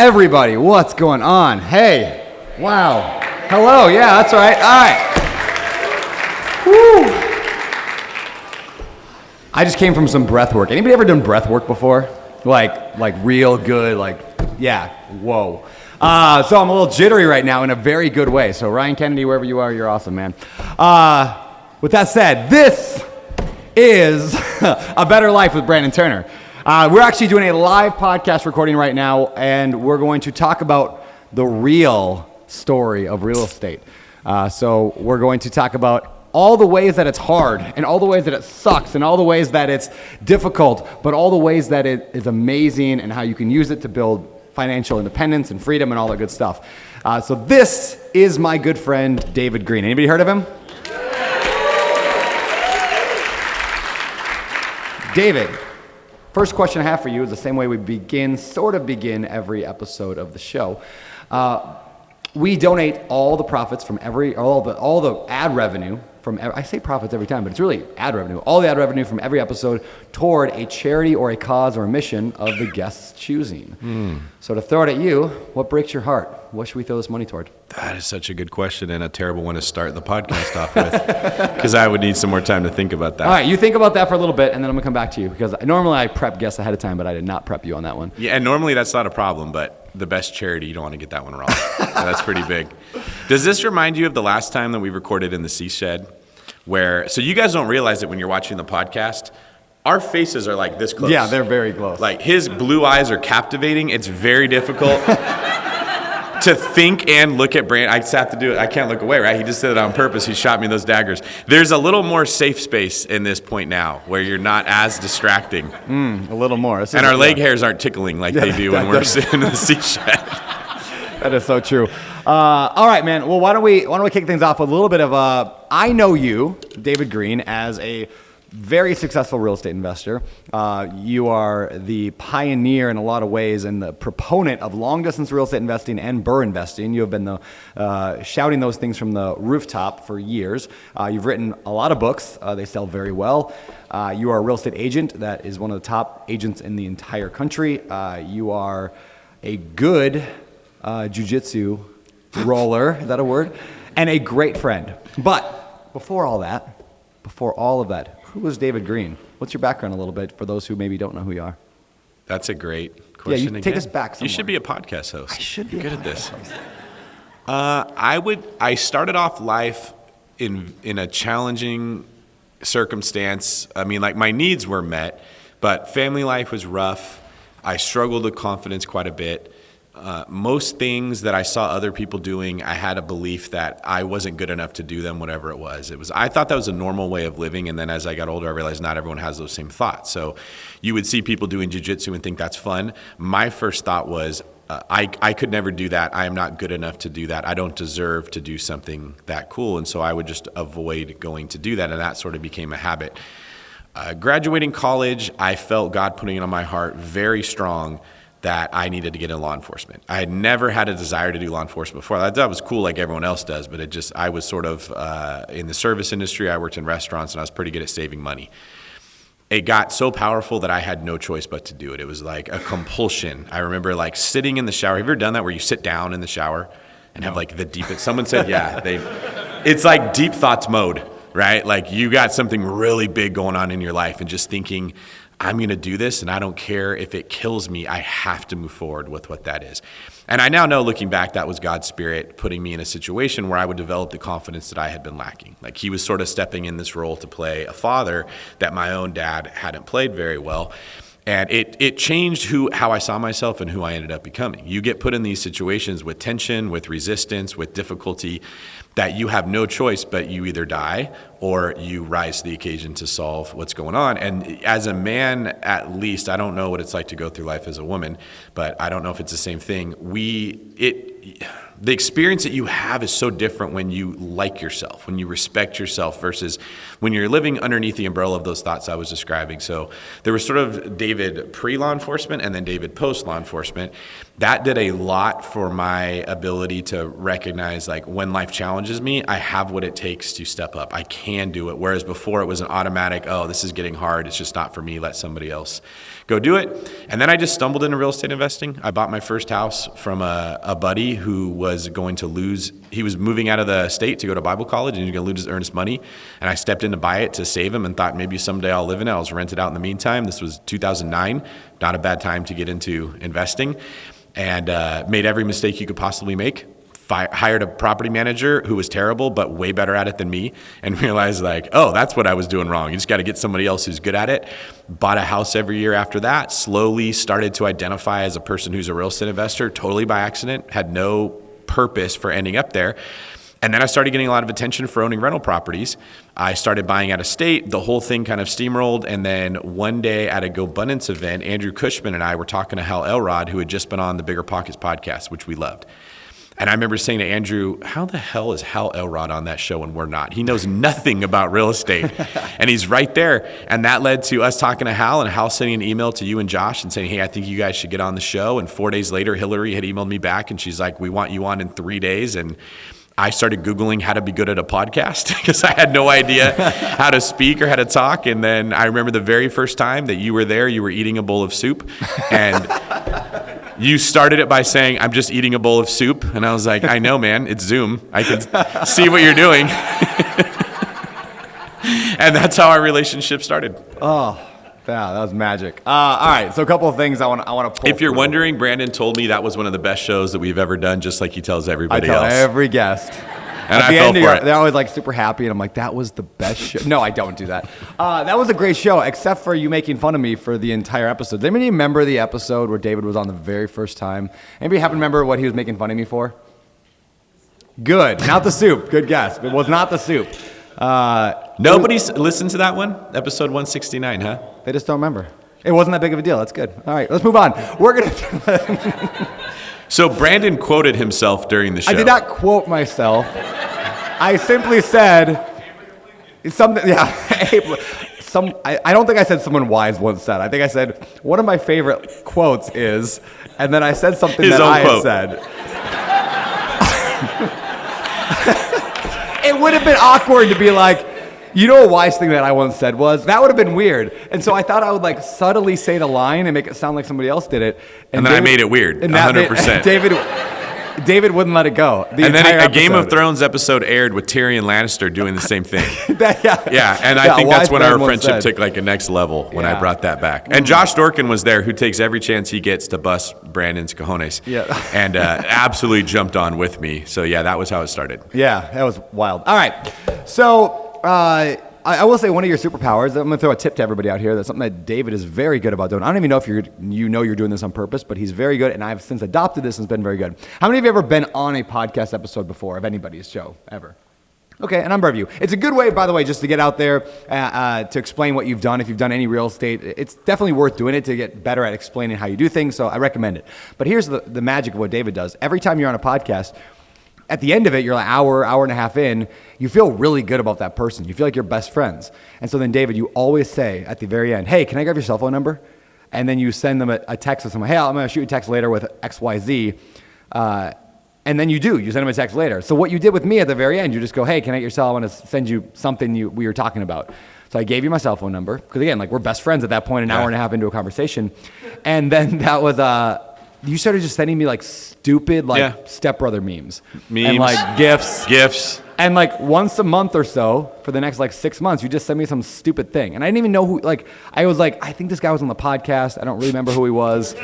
Everybody, what's going on? Hey, wow. Hello, yeah, that's right. All right. Woo. I just came from some breath work. Anybody ever done breath work before? Like real good, yeah, whoa. So I'm a little jittery right now in a very good way. So Ryan Kennedy, wherever you are, you're awesome, man. With that said, this is A Better Life with Brandon Turner. We're actually doing a live podcast recording right now, and we're going to talk about the real story of real estate. So we're going to talk about all the ways that it's hard, and all the ways that it sucks, and all the ways that it's difficult, but all the ways that it is amazing, and how you can use it to build financial independence and freedom and all that good stuff. So this is my good friend, David Greene. Anybody heard of him? David, first question I have for you is the same way we begin every episode of the show. We donate all the profits from all the ad revenue from, I say profits every time, but it's really ad revenue, all the ad revenue from every episode toward a charity or a cause or a mission of the guest's choosing. So to throw it at you, what breaks your heart? What should we throw this money toward? That is such a good question and a terrible one to start the podcast off with, because I would need some more time to think about that. All right, you think about that for a little bit, and then I'm going to come back to you, because normally I prep guests ahead of time, but I did not prep you on that one. Yeah, and normally that's not a problem, but the best charity, you don't want to get that one wrong. That's pretty big. Does this remind you of the last time that we recorded in the Sea Shed? So you guys don't realize it when you're watching the podcast, our faces are like this close. Yeah, they're very close. Like his blue eyes are captivating. It's very difficult to think and look at Brandon. I just have to do it. I can't look away, right? He just did it on purpose. He shot me those daggers. There's a little more safe space in this point now where you're not as distracting. A little more. And our leg hairs aren't tickling like they do when we're sitting in the Sea Shed. That is so true. All right, man. Well, why don't we kick things off with a little bit of I know you, David Greene, as a very successful real estate investor. You are the pioneer in a lot of ways and the proponent of long-distance real estate investing and BRRRR investing. You have been shouting those things from the rooftop for years. You've written a lot of books. They sell very well. You are a real estate agent that is one of the top agents in the entire country. You are a good jiu-jitsu roller, is that a word? And a great friend. But before all of that, who is David Greene? What's your background a little bit for those who maybe don't know who you are? That's a great question. Yeah, take us back somewhere. You should be a podcast host. I should be good at this. I started off life in a challenging circumstance. I mean, like my needs were met, but family life was rough. I struggled with confidence quite a bit. Most things that I saw other people doing, I had a belief that I wasn't good enough to do them, whatever it was. I thought that was a normal way of living, and then as I got older, I realized not everyone has those same thoughts. So you would see people doing jiu-jitsu and think that's fun. My first thought was, I could never do that. I am not good enough to do that. I don't deserve to do something that cool, and so I would just avoid going to do that, and that sort of became a habit. Graduating college, I felt God putting it on my heart very strong that I needed to get in law enforcement. I had never had a desire to do law enforcement before. I thought it was cool like everyone else does, but I was sort of in the service industry. I worked in restaurants, and I was pretty good at saving money. It got so powerful that I had no choice but to do it. It was like a compulsion. I remember like sitting in the shower. Have you ever done that where you sit down in the shower and have like the deepest, someone said, yeah, it's like deep thoughts mode, right? Like you got something really big going on in your life and just thinking, I'm going to do this, and I don't care if it kills me. I have to move forward with what that is. And I now know, looking back, that was God's Spirit putting me in a situation where I would develop the confidence that I had been lacking. Like he was sort of stepping in this role to play a father that my own dad hadn't played very well. And it changed how I saw myself and who I ended up becoming. You get put in these situations with tension, with resistance, with difficulty, that you have no choice, but you either die or you rise to the occasion to solve what's going on. And as a man, at least, I don't know what it's like to go through life as a woman, but I don't know if it's the same thing. the experience that you have is so different when you like yourself, when you respect yourself versus when you're living underneath the umbrella of those thoughts I was describing. So there was sort of David pre-law enforcement and then David post-law enforcement. That did a lot for my ability to recognize, like, when life challenges me, I have what it takes to step up. I can do it. Whereas before it was an automatic, oh, this is getting hard. It's just not for me. Let somebody else go do it. And then I just stumbled into real estate investing. I bought my first house from a buddy who was going to lose. He was moving out of the state to go to Bible college, and he was going to lose his earnest money. And I stepped in to buy it to save him and thought maybe someday I'll live in it. I was rented out in the meantime. This was 2009. Not a bad time to get into investing. And made every mistake you could possibly make. Hired a property manager who was terrible, but way better at it than me, and realized, like, oh, that's what I was doing wrong. You just got to get somebody else who's good at it. Bought a house every year after that. Slowly started to identify as a person who's a real estate investor, totally by accident. Had no purpose for ending up there. And then I started getting a lot of attention for owning rental properties. I started buying out of state. The whole thing kind of steamrolled. And then one day at a GoBundance event, Andrew Cushman and I were talking to Hal Elrod, who had just been on the Bigger Pockets podcast, which we loved. And I remember saying to Andrew, how the hell is Hal Elrod on that show and we're not? He knows nothing about real estate. And he's right there. And that led to us talking to Hal, and Hal sending an email to you and Josh and saying, hey, I think you guys should get on the show. And 4 days later, Hillary had emailed me back, and she's like, we want you on in 3 days. And I started Googling how to be good at a podcast because I had no idea how to speak or how to talk. And then I remember the very first time that you were there, you were eating a bowl of soup. And you started it by saying, I'm just eating a bowl of soup. And I was like, I know, man, it's Zoom. I can see what you're doing. And that's how our relationship started. Oh, yeah, that was magic. All right, so a couple of things I want to pull. If you're wondering, Brandon told me that was one of the best shows that we've ever done, just like he tells everybody else. I tell every guest. And I fell for it. They're always like super happy, and I'm like, that was the best show. No, I don't do that. That was a great show, except for you making fun of me for the entire episode. Does anybody remember the episode where David was on the very first time? Anybody happen to remember what he was making fun of me for? Good. Not the soup. Good guess. It was not the soup. Nobody listened to that one? Episode 169, huh? They just don't remember. It wasn't that big of a deal. That's good. All right, let's move on. We're going to... So Brandon quoted himself during the show. I did not quote myself. I simply said something. Yeah, I don't think I said someone wise once said. I think I said one of my favorite quotes is, and then I said something His that own I quote. had said. It would have been awkward to be like, you know, a wise thing that I once said was, that would have been weird. And so I thought I would like subtly say the line and make it sound like somebody else did it. And then I made it weird, 100%. David wouldn't let it go. And then a Game of Thrones episode aired with Tyrion Lannister doing the same thing. Yeah, and I think that's when our friendship took like a next level when I brought that back. And Josh Dorkin was there, who takes every chance he gets to bust Brandon's cojones. Yeah. And absolutely jumped on with me. So yeah, that was how it started. Yeah, that was wild. All right, so I will say one of your superpowers, I'm going to throw a tip to everybody out here. That's something that David is very good about doing. I don't even know if you're doing this on purpose, but he's very good, and I've since adopted this and it's been very good. How many of you have ever been on a podcast episode before of anybody's show, ever? Okay, a number of you. It's a good way, by the way, just to get out there to explain what you've done. If you've done any real estate, it's definitely worth doing it to get better at explaining how you do things, so I recommend it. But here's the magic of what David does. Every time you're on a podcast, at the end of it, you're an hour and a half in, you feel really good about that person. You feel like you're best friends. And so then, David, you always say at the very end, hey, can I grab your cell phone number? And then you send them a text with someone, hey, I'm going to shoot you a text later with XYZ. And then you send them a text later. So what you did with me at the very end, you just go, hey, can I get your cell? I want to send you something we were talking about. So I gave you my cell phone number. Because again, like we're best friends at that point, an hour and a half into a conversation. And then that was... you started just sending me like stupid stepbrother memes and like gifs and like once a month or so for the next like 6 months you just send me some stupid thing and I didn't even know who. Like I was like, I think this guy was on the podcast. I don't really remember who he was.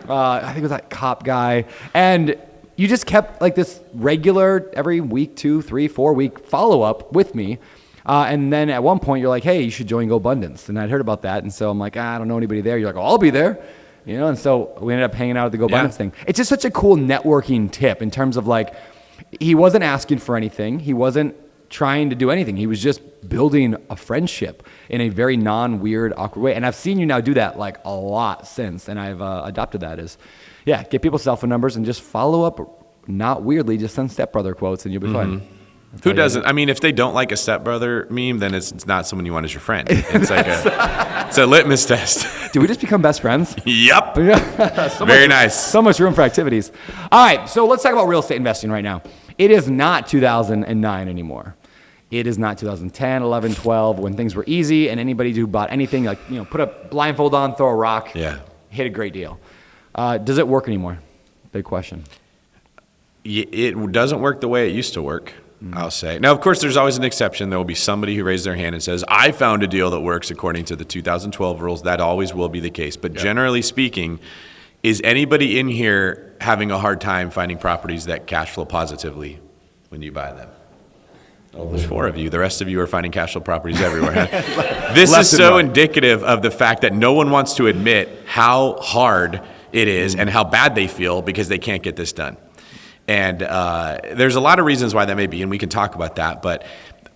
I think it was that cop guy. And you just kept like this regular every week, 2, 3, 4 week follow up with me. And then at one point you're like, hey, you should join GoBundance. And I'd heard about that. And so I'm like, I don't know anybody there. You're like, oh, I'll be there. You know, and so we ended up hanging out at the GoBundance thing. It's just such a cool networking tip in terms of like, he wasn't asking for anything. He wasn't trying to do anything. He was just building a friendship in a very non-weird, awkward way. And I've seen you now do that like a lot since. And I've adopted that as, get people's cell phone numbers and just follow up not weirdly, just send stepbrother quotes and you'll be fine. Who doesn't? I mean, if they don't like a stepbrother meme, then it's not someone you want as your friend. It's like it's a litmus test. Did we just become best friends? Yep. Very nice. So much room for activities. All right, so let's talk about real estate investing right now. It is not 2009 anymore. It is not 2010, 11, 12, when things were easy and anybody who bought anything, like, put a blindfold on, throw a rock, hit a great deal. Does it work anymore? Big question. It doesn't work the way it used to work. I'll say. Now, of course, there's always an exception. There will be somebody who raises their hand and says, I found a deal that works according to the 2012 rules. That always will be the case. But generally speaking, is anybody in here having a hard time finding properties that cash flow positively when you buy them? Oh, there's 4 of you. The rest of you are finding cash flow properties everywhere. This is so indicative of the fact that no one wants to admit how hard it is and how bad they feel because they can't get this done. And there's a lot of reasons why that may be, and we can talk about that. But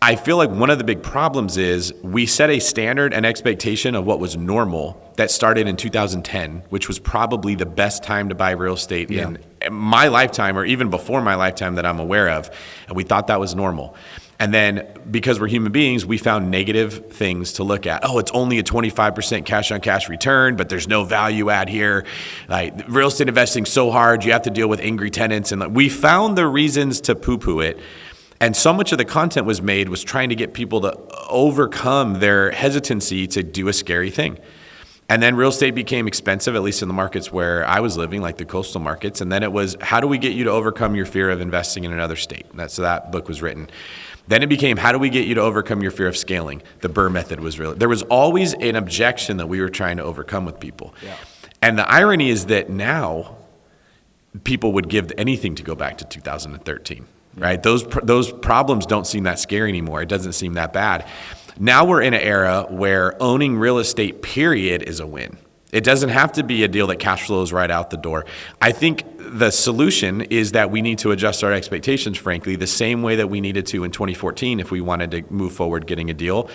I feel like one of the big problems is we set a standard and expectation of what was normal that started in 2010, which was probably the best time to buy real estate in my lifetime or even before my lifetime that I'm aware of. And we thought that was normal. And then because we're human beings, we found negative things to look at. Oh, it's only a 25% cash on cash return, but there's no value add here. Like, real estate investing so hard, you have to deal with angry tenants. And we found the reasons to poo-poo it. And so much of the content was trying to get people to overcome their hesitancy to do a scary thing. And then real estate became expensive, at least in the markets where I was living, like the coastal markets. And then it was, how do we get you to overcome your fear of investing in another state? So that book was written. Then it became, how do we get you to overcome your fear of scaling? The BRRRR method was really, there was always an objection that we were trying to overcome with people. Yeah. And the irony is that now people would give anything to go back to 2013, right? Those problems don't seem that scary anymore. It doesn't seem that bad. Now we're in an era where owning real estate, period, is a win. It doesn't have to be a deal that cash flows right out the door. I think the solution is that we need to adjust our expectations, frankly, the same way that we needed to in 2014 if we wanted to move forward getting a deal.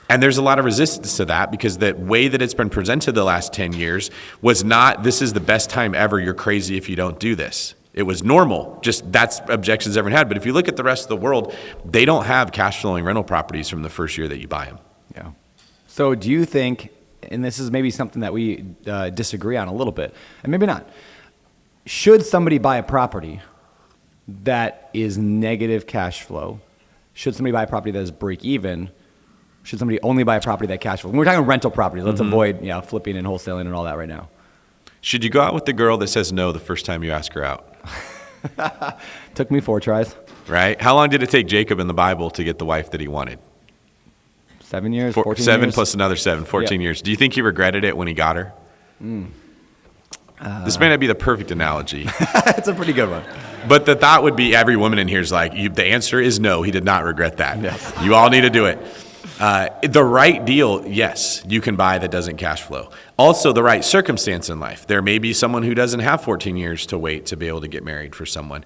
And there's a lot of resistance to that because the way that it's been presented the last 10 years was not, this is the best time ever, you're crazy if you don't do this. It was normal, just that's objections everyone had. But if you look at the rest of the world, they don't have cash flowing rental properties from the first year that you buy them. Yeah. So do you think, and this is maybe something that we disagree on a little bit, and maybe not, should somebody buy a property that is negative cash flow? Should somebody buy a property that is break even? Should somebody only buy a property that cash flow? When we're talking rental properties, let's avoid flipping and wholesaling and all that right now. Should you go out with the girl that says no the first time you ask her out? Took me 4 tries. Right? How long did it take Jacob in the Bible to get the wife that he wanted? 7 years, 14 years. 7 plus another 7, 14 years. Do you think he regretted it when he got her? This may not be the perfect analogy. It's a pretty good one. But the thought would be every woman in here is like, the answer is no, he did not regret that. Yes. You all need to do it. The right deal, yes, you can buy that doesn't cash flow. Also, the right circumstance in life. There may be someone who doesn't have 14 years to wait to be able to get married for someone.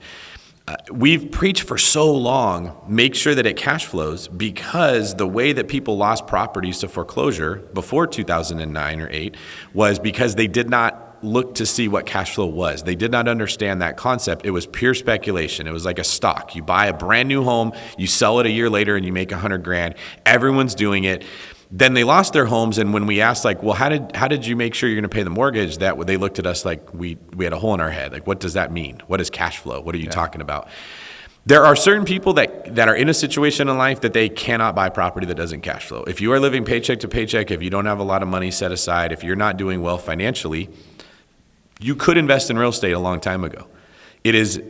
We've preached for so long, make sure that it cash flows, because the way that people lost properties to foreclosure before 2009 or 8 was because they did not look to see what cash flow was. They did not understand that concept. It was pure speculation. It was like a stock. You buy a brand new home, you sell it a year later and you make $100,000. Everyone's doing it. Then they lost their homes, and when we asked, like, well, how did you make sure you're going to pay the mortgage? That they looked at us like we had a hole in our head. Like, what does that mean? What is cash flow? What are you talking about? There are certain people that are in a situation in life that they cannot buy property that doesn't cash flow. If you are living paycheck to paycheck, if you don't have a lot of money set aside, if you're not doing well financially, you could invest in real estate a long time ago. It is,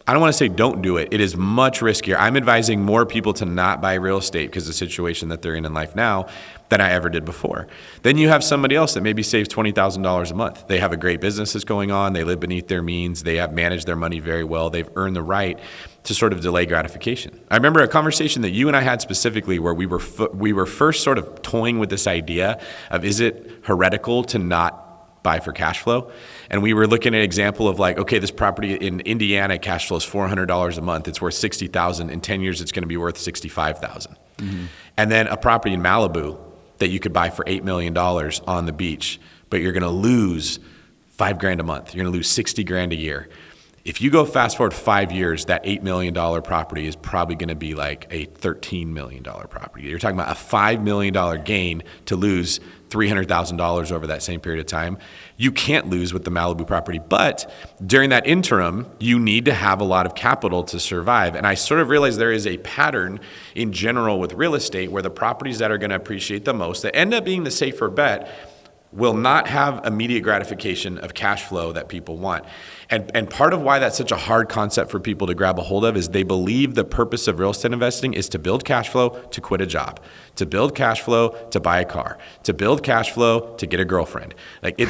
I don't want to say don't do it. It is much riskier. I'm advising more people to not buy real estate because of the situation that they're in life now than I ever did before. Then you have somebody else that maybe saves $20,000 a month. They have a great business that's going on. They live beneath their means. They have managed their money very well. They've earned the right to sort of delay gratification. I remember a conversation that you and I had specifically where we were first sort of toying with this idea of, is it heretical to not buy for cash flow? And we were looking at an example of like, okay, this property in Indiana cash flows $400 a month. It's worth $60,000. In 10 years, it's going to be worth $65,000. Mm-hmm. And then a property in Malibu that you could buy for $8 million on the beach, but you're going to lose $5,000 a month. You're going to lose $60,000 a year. If you go fast forward 5 years, that $8 million property is probably going to be like a $13 million property. You're talking about a $5 million gain to lose $300,000 over that same period of time. You can't lose with the Malibu property, but during that interim, you need to have a lot of capital to survive. And I sort of realize there is a pattern in general with real estate where the properties that are going to appreciate the most, that end up being the safer bet, will not have immediate gratification of cash flow that people want. And part of why that's such a hard concept for people to grab a hold of is they believe the purpose of real estate investing is to build cash flow to quit a job, to build cash flow to buy a car, to build cash flow to get a girlfriend.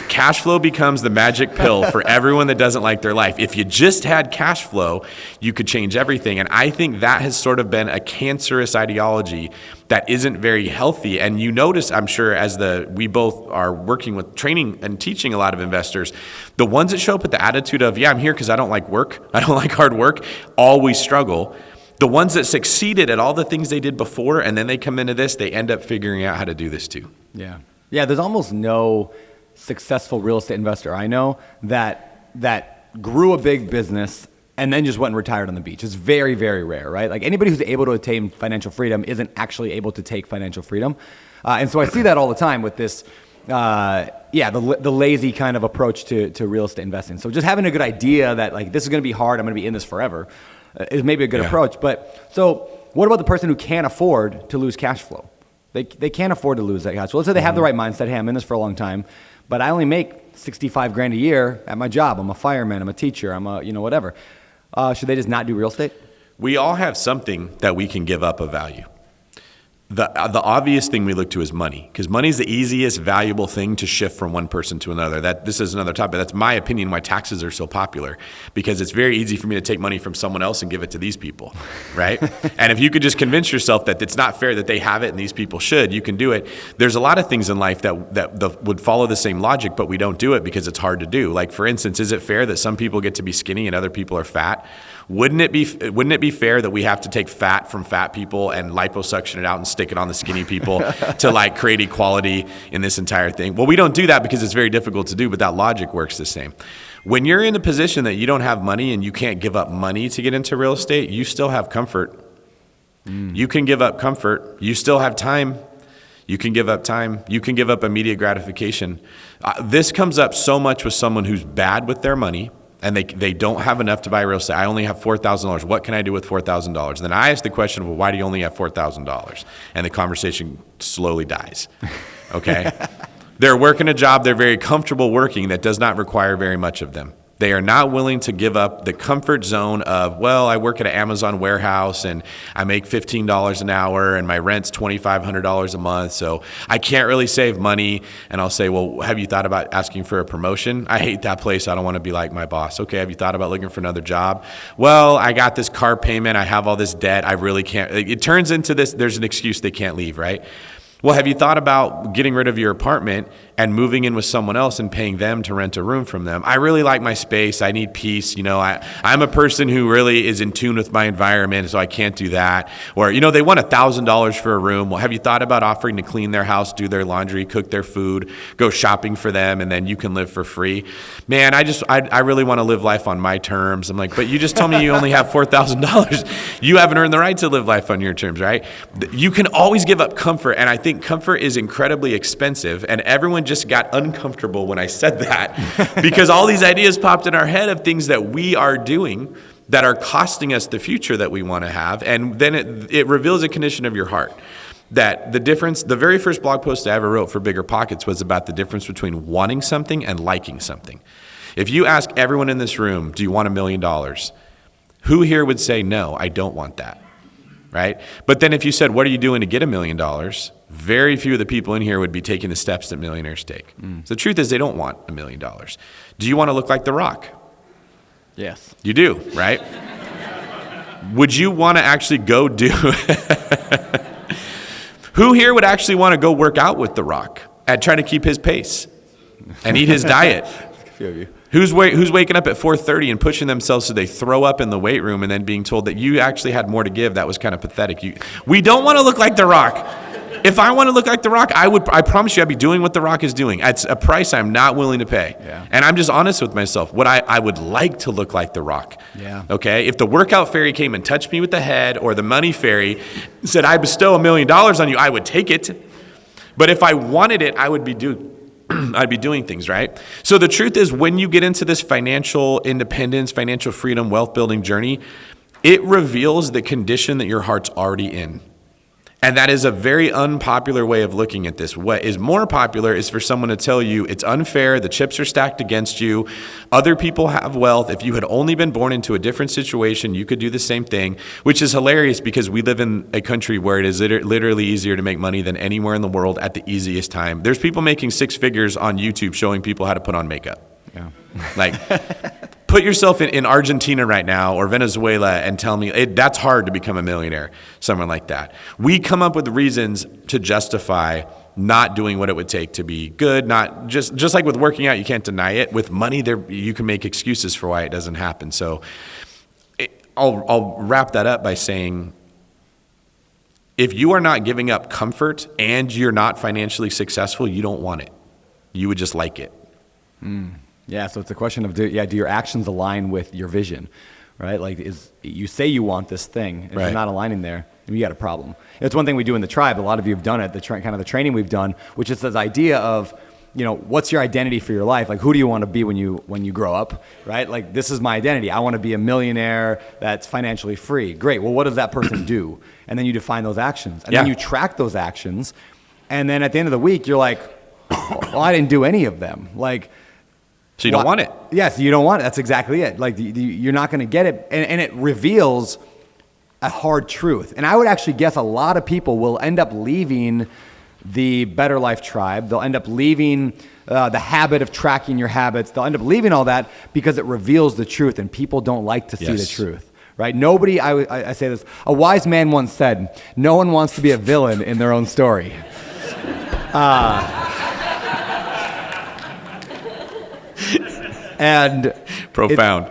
Cash flow becomes the magic pill for everyone that doesn't like their life. If you just had cash flow, you could change everything. And I think that has sort of been a cancerous ideology that isn't very healthy. And you notice, I'm sure, as we both are working with training and teaching a lot of investors, the ones that show up with the attitude of, yeah, I'm here because I don't like work, I don't like hard work, always struggle. The ones that succeeded at all the things they did before and then they come into this, they end up figuring out how to do this too. Yeah. Yeah, there's almost no successful real estate investor I know that grew a big business and then just went and retired on the beach. It's very, very rare, right? Like anybody who's able to attain financial freedom isn't actually able to take financial freedom. And so I see that all the time with this, the lazy kind of approach to real estate investing. So just having a good idea that like this is going to be hard, I'm going to be in this forever, is maybe a good approach. But so what about the person who can't afford to lose cash flow? They can't afford to lose that cash flow. Let's say they have the right mindset. Hey, I'm in this for a long time, but I only make $65,000 a year at my job. I'm a fireman. I'm a teacher. I'm a whatever. Should they just not do real estate? We all have something that we can give up of value. The obvious thing we look to is money, because money is the easiest valuable thing to shift from one person to another. This is another topic. That's my opinion why taxes are so popular, because it's very easy for me to take money from someone else and give it to these people, right? And if you could just convince yourself that it's not fair that they have it and these people should, you can do it. There's a lot of things in life that would follow the same logic, but we don't do it because it's hard to do. Like, for instance, is it fair that some people get to be skinny and other people are fat? Wouldn't it be fair that we have to take fat from fat people and liposuction it out and stick it on the skinny people to like create equality in this entire thing? Well, we don't do that because it's very difficult to do, but that logic works the same. When you're in a position that you don't have money and you can't give up money to get into real estate, you still have comfort. You can give up comfort. You still have time. You can give up time. You can give up immediate gratification. This comes up so much with someone who's bad with their money and they don't have enough to buy real estate. I only have $4,000. What can I do with $4,000? And then I ask the question of, well, why do you only have $4,000? And the conversation slowly dies, okay? They're working a job they're very comfortable working that does not require very much of them. They are not willing to give up the comfort zone of, well, I work at an Amazon warehouse and I make $15 an hour and my rent's $2,500 a month, so I can't really save money. And I'll say, well, have you thought about asking for a promotion? I hate that place. I don't want to be like my boss. Okay, have you thought about looking for another job? Well, I got this car payment. I have all this debt. I really can't. It turns into this, there's an excuse they can't leave, right? Well, have you thought about getting rid of your apartment and moving in with someone else and paying them to rent a room from them? I really like my space. I need peace. I'm a person who really is in tune with my environment, so I can't do that. Or, they want $1,000 for a room. Well, have you thought about offering to clean their house, do their laundry, cook their food, go shopping for them, and then you can live for free? Man, I really want to live life on my terms. I'm like, but you just told me you only have $4,000. You haven't earned the right to live life on your terms, right? You can always give up comfort, and I think comfort is incredibly expensive, and everyone just got uncomfortable when I said that because all these ideas popped in our head of things that we are doing that are costing us the future that we want to have, and then it reveals a condition of your heart. That the very first blog post I ever wrote for Bigger Pockets was about the difference between wanting something and liking something. If you ask everyone in this room, do you want $1 million? Who here would say, no, I don't want that, right? But then if you said, what are you doing to get $1 million? Very few of the people in here would be taking the steps that millionaires take. So the truth is they don't want $1 million. Do you want to look like The Rock? Yes. You do, right? Would you want to actually go do Who here would actually want to go work out with The Rock and try to keep his pace and eat his diet? A few of you. Who's waking up at 4:30 and pushing themselves so they throw up in the weight room and then being told that you actually had more to give? That was kind of pathetic. We don't want to look like The Rock. If I want to look like The Rock, I promise you I'd be doing what The Rock is doing. It's a price I'm not willing to pay. Yeah. And I'm just honest with myself. What I would like to look like The Rock. Yeah. Okay? If the workout fairy came and touched me with the head, or the money fairy said, I bestow $1 million on you, I would take it. But if I wanted it, I'd be doing things, right? So the truth is, when you get into this financial independence, financial freedom, wealth building journey, it reveals the condition that your heart's already in. And that is a very unpopular way of looking at this. What is more popular is for someone to tell you it's unfair, the chips are stacked against you, other people have wealth. If you had only been born into a different situation, you could do the same thing, which is hilarious because we live in a country where it is literally easier to make money than anywhere in the world at the easiest time. There's people making 6 figures on YouTube showing people how to put on makeup. Yeah. Like, put yourself in Argentina right now or Venezuela and tell me that's hard to become a millionaire, someone like that. We come up with reasons to justify not doing what it would take to be good. Not just like with working out, you can't deny it. With money, you can make excuses for why it doesn't happen. So I'll wrap that up by saying, if you are not giving up comfort and you're not financially successful, you don't want it. You would just like it. Yeah, so it's a question of do your actions align with your vision, right? Like, you say you want this thing, and if you're not aligning there, you got a problem. It's one thing we do in the tribe. A lot of you have done it. Kind of the training we've done, which is this idea of, what's your identity for your life? Like, who do you want to be when you grow up, right? Like, this is my identity. I want to be a millionaire that's financially free. Great. Well, what does that person do? And then you define those actions, and then you track those actions, and then at the end of the week, you're like, well, I didn't do any of them. Like. So you don't want it. Yes, you don't want it. That's exactly it. Like, you're not going to get it. And it reveals a hard truth. And I would actually guess a lot of people will end up leaving the Better Life Tribe. They'll end up leaving the habit of tracking your habits. They'll end up leaving all that because it reveals the truth, and people don't like to see the truth. Right? Nobody, I say this, a wise man once said, no one wants to be a villain in their own story. And profound.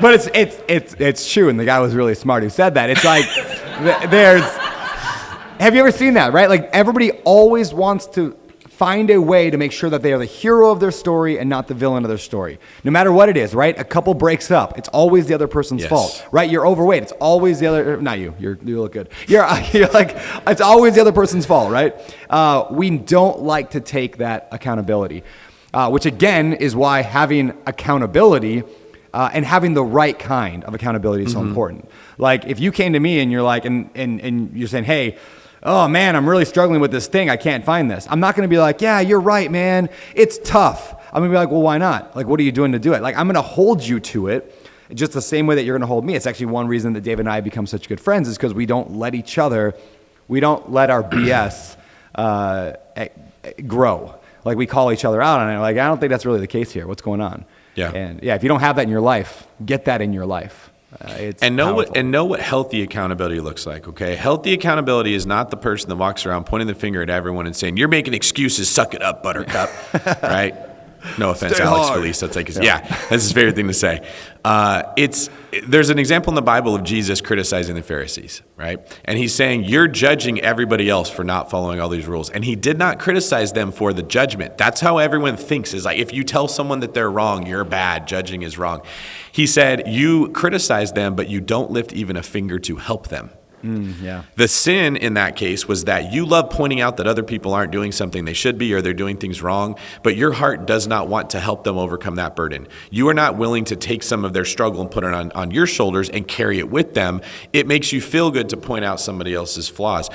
But it's true, and the guy was really smart who said that. It's like have you ever seen that, right? Like, everybody always wants to find a way to make sure that they are the hero of their story and not the villain of their story. No matter what it is, right? A couple breaks up, it's always the other person's fault, right? You're overweight, it's always the other, not you, you look good. You're like, it's always the other person's fault, right? We don't like to take that accountability. Which again is why having accountability and having the right kind of accountability is so important. Like, if you came to me and you're like, and you're saying, hey, oh man, I'm really struggling with this thing, I can't find this. I'm not going to be like, yeah, you're right, man, it's tough. I'm going to be like, well, why not? Like, what are you doing to do it? Like, I'm going to hold you to it just the same way that you're going to hold me. It's actually one reason that David and I have become such good friends, is because we don't let our BS grow. Like, we call each other out on it. Like, I don't think that's really the case here. What's going on? Yeah. And if you don't have that in your life, get that in your life. It's know powerful. what healthy accountability looks like. Okay, healthy accountability is not the person that walks around pointing the finger at everyone and saying, "You're making excuses. Suck it up, Buttercup." Right? No offense, Stay Alex hard. Felice. That's like, that's his favorite thing to say. There's an example in the Bible of Jesus criticizing the Pharisees, right? And he's saying, you're judging everybody else for not following all these rules. And he did not criticize them for the judgment. That's how everyone thinks, is like, if you tell someone that they're wrong, you're bad, judging is wrong. He said, you criticize them, but you don't lift even a finger to help them. The sin in that case was that you love pointing out that other people aren't doing something they should be, or they're doing things wrong, but your heart does not want to help them overcome that burden. You are not willing to take some of their struggle and put it on your shoulders and carry it with them. It makes you feel good to point out somebody else's flaws.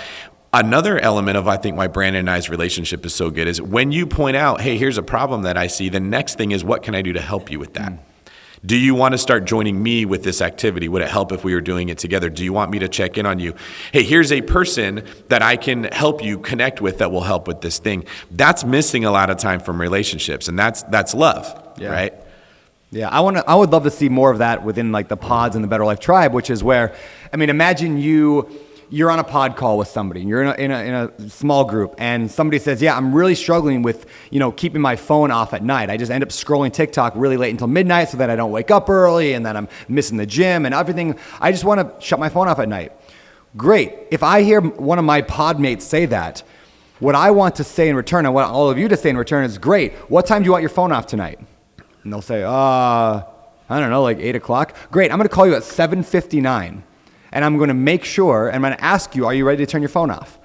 Another element of, I think, why Brandon and I's relationship is so good is when you point out, hey, here's a problem that I see, the next thing is, what can I do to help you with that? Do you want to start joining me with this activity? Would it help if we were doing it together? Do you want me to check in on you? Hey, here's a person that I can help you connect with that will help with this thing. That's missing a lot of time from relationships, and that's love, right? Yeah, I would love to see more of that within, like, the pods and the Better Life Tribe, which is where, I mean, imagine you're on a pod call with somebody, and you're in a small group, and somebody says, yeah, I'm really struggling with, keeping my phone off at night. I just end up scrolling TikTok really late until midnight so that I don't wake up early, and then I'm missing the gym and everything. I just want to shut my phone off at night. Great. If I hear one of my pod mates say that, what I want to say in return, and what all of you to say in return is, great. What time do you want your phone off tonight? And they'll say, I don't know, like 8 o'clock. Great. I'm going to call you at 7:59. And I'm going to make sure, and I'm going to ask you, are you ready to turn your phone off?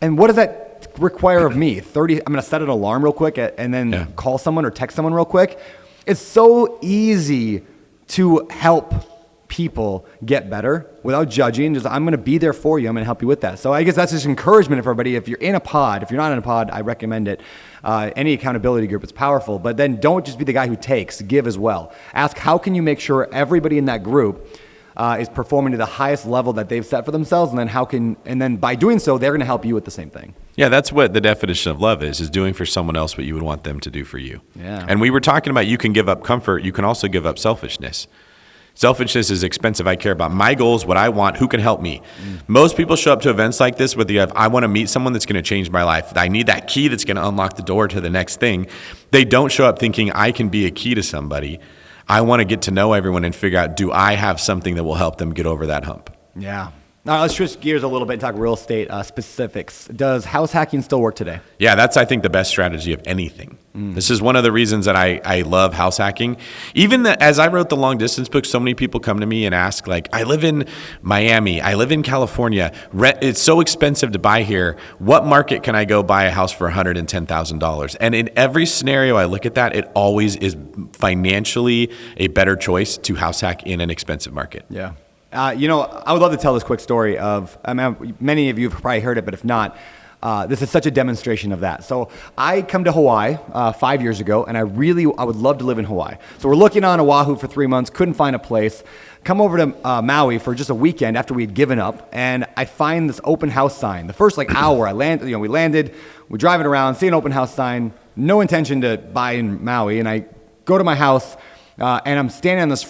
And what does that require of me? I'm going to set an alarm real quick and then call someone or text someone real quick. It's so easy to help people get better without judging. Just, I'm going to be there for you. I'm going to help you with that. So I guess that's just encouragement for everybody. If you're in a pod, if you're not in a pod, I recommend it. Any accountability group, it's powerful. But then don't just be the guy who takes, give as well. Ask, how can you make sure everybody in that group is performing to the highest level that they've set for themselves, and then by doing so, they're going to help you with the same thing. Yeah, that's what the definition of love is doing for someone else what you would want them to do for you. Yeah. And we were talking about you can give up comfort, you can also give up selfishness. Selfishness is expensive. I care about my goals, what I want, who can help me. Most people show up to events like this with I want to meet someone that's going to change my life. I need that key that's going to unlock the door to the next thing. They don't show up thinking I can be a key to somebody. I want to get to know everyone and figure out, do I have something that will help them get over that hump? Yeah. All right, let's switch gears a little bit and talk real estate specifics. Does house hacking still work today? Yeah, that's, I think, the best strategy of anything. This is one of the reasons that I love house hacking. Even as I wrote the long distance book, so many people come to me and ask, like, I live in Miami, I live in California, it's so expensive to buy here. What market can I go buy a house for $110,000? And in every scenario I look at that, it always is financially a better choice to house hack in an expensive market. Yeah. I would love to tell this quick story many of you have probably heard it, but if not, this is such a demonstration of that. So I come to Hawaii 5 years ago, and I would love to live in Hawaii. So we're looking on Oahu for 3 months, couldn't find a place. Come over to Maui for just a weekend after we'd given up, and I find this open house sign. The first hour we landed, we're driving around, see an open house sign, no intention to buy in Maui, and I go to my house, and I'm standing on this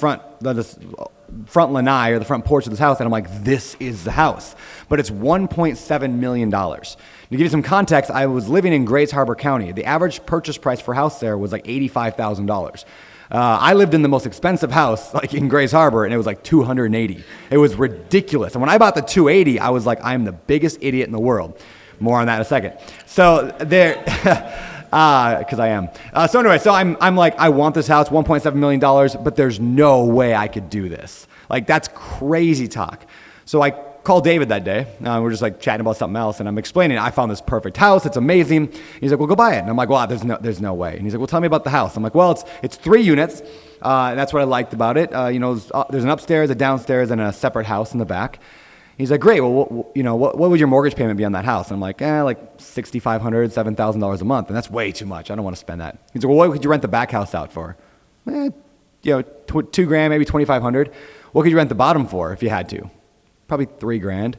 front lanai, or the front porch of this house, and I'm like, this is the house. But it's $1.7 million. To give you some context, I was living in Grays Harbor County. The average purchase price for a house there was like $85,000. I lived in the most expensive house, like in Grays Harbor, and it was like $280,000. It was ridiculous. And when I bought the $280,000, I was like, I'm the biggest idiot in the world. More on that in a second. So there, because I am. So anyway, so I'm like, I want this house, $1.7 million, but there's no way I could do this. Like, that's crazy talk. So I called David that day. We're just like chatting about something else, and I'm explaining, I found this perfect house. It's amazing. He's like, well, go buy it. And I'm like, well, there's no way. And he's like, well, tell me about the house. I'm like, well, it's 3 units. And that's what I liked about it. There's an upstairs, a downstairs, and a separate house in the back. He's like, great. Well, what would your mortgage payment be on that house? And I'm like, like $6,500, $7,000 a month, and that's way too much. I don't want to spend that. He's like, well, what could you rent the back house out for? $2,000, maybe $2,500. What could you rent the bottom for if you had to? Probably $3,000,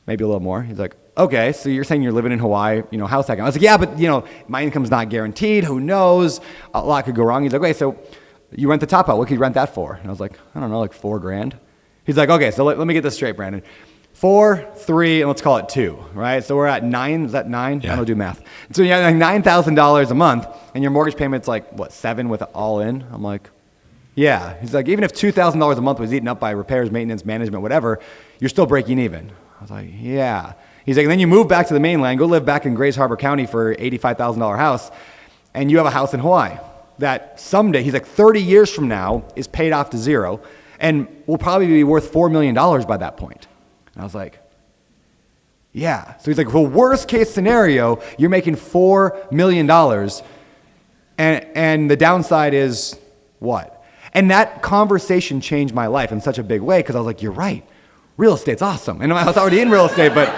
maybe a little more. He's like, okay, so you're saying you're living in Hawaii, house hacking. I was like, yeah, but my income's not guaranteed. Who knows? A lot could go wrong. He's like, okay, so you rent the top out. What could you rent that for? And I was like, I don't know, like $4,000. He's like, okay, so let me get this straight, Brandon. 4, 3, and let's call it 2, right? So we're at 9. Is that 9? Yeah. I don't do math. So you have like $9,000 a month, and your mortgage payment's like, what, 7 with it all in? I'm like, yeah. He's like, even if $2,000 a month was eaten up by repairs, maintenance, management, whatever, you're still breaking even. I was like, yeah. He's like, and then you move back to the mainland, go live back in Grays Harbor County for $85,000 house, and you have a house in Hawaii that someday, he's like, 30 years from now is paid off to zero, and will probably be worth $4 million by that point. And I was like, yeah. So he's like, well, worst case scenario, you're making $4 million, and the downside is what? And that conversation changed my life in such a big way, because I was like, you're right. Real estate's awesome. And I was already in real estate, but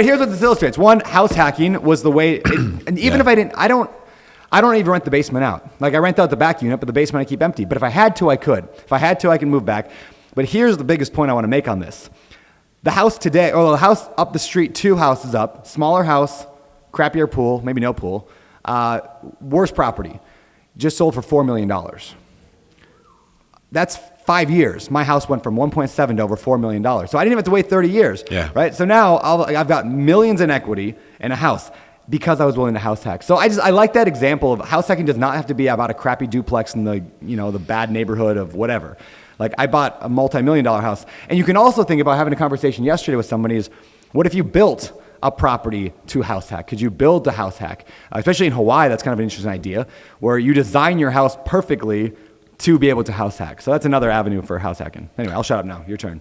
here's what this illustrates. One, house hacking was the way, and even if I don't even rent the basement out. Like, I rent out the back unit, but the basement I keep empty. But if I had to, I could. If I had to, I can move back. But here's the biggest point I want to make on this. The house today, or the house up the street, 2 houses up, smaller house, crappier pool, maybe no pool, worse property, just sold for $4 million. That's 5 years. My house went from 1.7 to over $4 million. So I didn't even have to wait 30 years. Yeah. Right? So now I've got millions in equity in a house because I was willing to house hack. So I like that example of house hacking does not have to be about a crappy duplex in the bad neighborhood of whatever. Like I bought a multi-million-dollar house. And you can also think about having a conversation yesterday with somebody is, what if you built a property to house hack? Could you build the house hack? Especially in Hawaii, that's kind of an interesting idea, where you design your house perfectly to be able to house hack. So that's another avenue for house hacking. Anyway, I'll shut up now. Your turn.